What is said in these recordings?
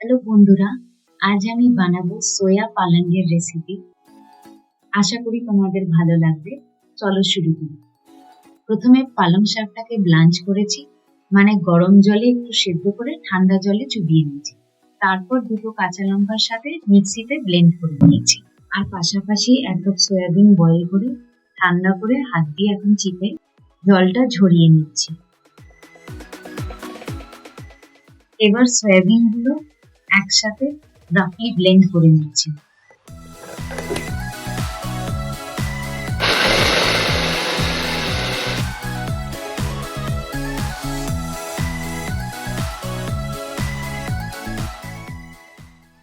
Hello বন্ধুরা, আজ আমি বানাবো সোয়া পালঙ্গের রেসিপি। আশা করি তোমাদের ভালো লাগবে। চলো শুরু করি। প্রথমে পালং শাকটাকে ব্লাঞ্চ করেছি, মানে গরম জলে একটু সেদ্ধ করে ঠান্ডা জলে চুবিয়ে নিয়েছি। তারপর দুটো কাঁচা লঙ্কার সাথে মিক্সিতে ব্লেন্ড করে নিয়েছি। আর পাশাপাশি এক কাপ সয়াবিন বয়েল করে ঠান্ডা করে হাত দিয়ে এখন চিপে জলটা ঝরিয়ে নিচ্ছি। এবার সয়াবিন গুলো একসাথে রাফলি ব্লেন্ড করে নিচ্ছি।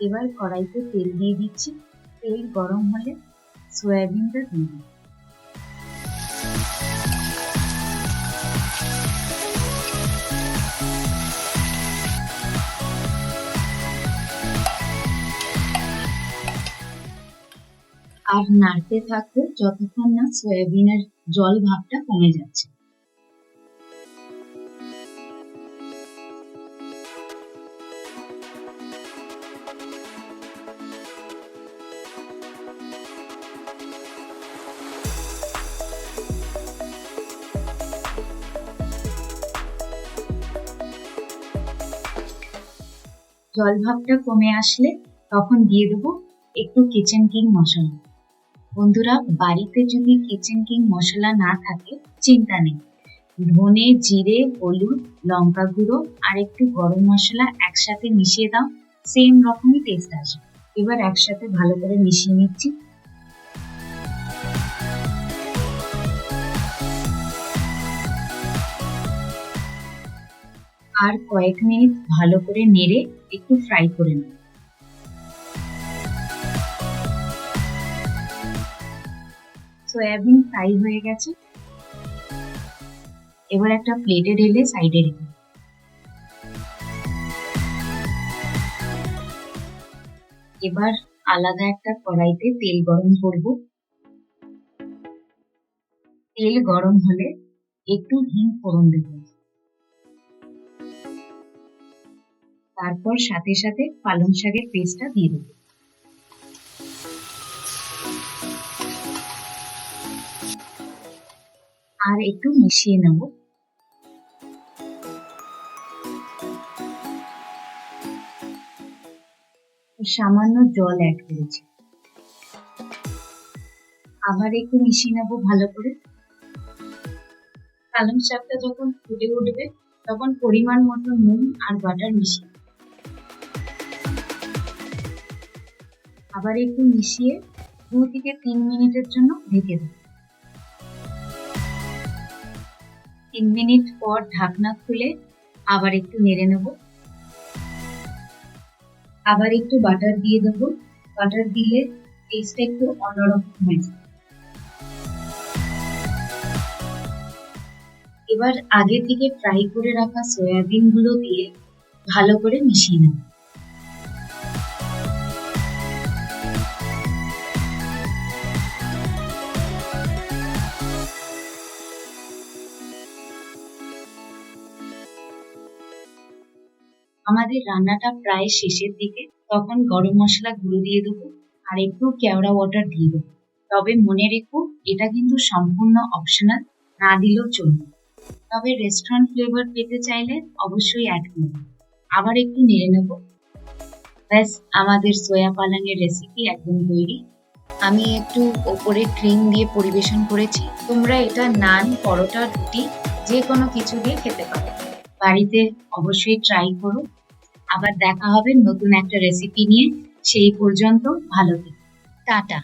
এবার কড়াইতে তেল দিয়ে দিচ্ছি। তেল গরম হলে সয়াবিনটা দিয়ে দিই। আর নাড়তে থাকবো যতক্ষণ না সয়াবিনের জল ভাবটা কমে যাচ্ছে। জল ভাবটা কমে আসলে তখন দিয়ে দেবো একটু কিচেন কিং মশলা। বন্ধুরা, বাড়িতে যদি কিচেন কিং মশলা না থাকে চিন্তা নেই, ধনে, জিরে, হলুদ, লঙ্কা গুঁড়ো আর একটু গরম মশলা একসাথে মিশিয়ে দাও, সেম রকমই টেস্ট আসবে। এবার একসাথে ভালো করে মিশিয়ে নিচ্ছি। আর কয়েক মিনিট ভালো করে নেড়ে একটু ফ্রাই করে নেব। সয়াবিন ফ্রাই হয়ে গেছে। এবার একটা প্লেটে ঢেলে সাইডে রেখে। এবার আলাদা একটা কড়াইতে তেল গরম করব। তেল গরম হলে একটু হিং ফোড়ন দেব। তারপর সাথে সাথে পালং শাকের পেস্টটা দিয়ে দেব। আর একটু মিশিয়ে নেব। সামান্য জল অ্যাড করেছি। আবার একটু মিশিয়ে নেব ভালো করে। পালং শাকটা যখন ফুটে উঠবে তখন পরিমাণ মতো নুন আর বাটার মিশিয়ে আবার একটু মিশিয়ে 2 থেকে 3 মিনিটের জন্য ঢেকে দেব। 3 মিনিট পর ঢাকনা খুলে আবার একটু নেড়ে নেব। আবার একটু বাটার দিয়ে দেবো। বাটার দিলে টেস্টটা একটু অন্যরকম হয়ে যায়। এবার আগে থেকে ফ্রাই করে রাখা সয়াবিন গুলো দিয়ে ভালো করে মিশিয়ে নেব। আমাদের রান্নাটা প্রায় শেষের দিকে, তখন গরম মশলা গুঁড়ো দিয়ে দেবো আর একটু কেওড়া ওয়াটার দিয়ে দেবো। তবে মনে রেখো, এটা কিন্তু সম্পূর্ণ অপশনাল, না দিলেও চলবে। তবে রেস্টুরেন্ট ফ্লেভার পেতে চাইলে অবশ্যই অ্যাড করবে। আবার একটু নেড়ে নেব। ব্যাস, আমাদের সোয়া পালঙের রেসিপি একদম তৈরি। আমি একটু ওপরে ক্রিম দিয়ে পরিবেশন করেছি। তোমরা এটা নান, পরোটা, রুটি যে কোনো কিছু দিয়ে খেতে পারো। বাড়িতে অবশ্যই ট্রাই করো। আবার দেখা হবে নতুন একটা রেসিপি নিয়ে। সেই পর্যন্ত ভালো থেকো। টাটা।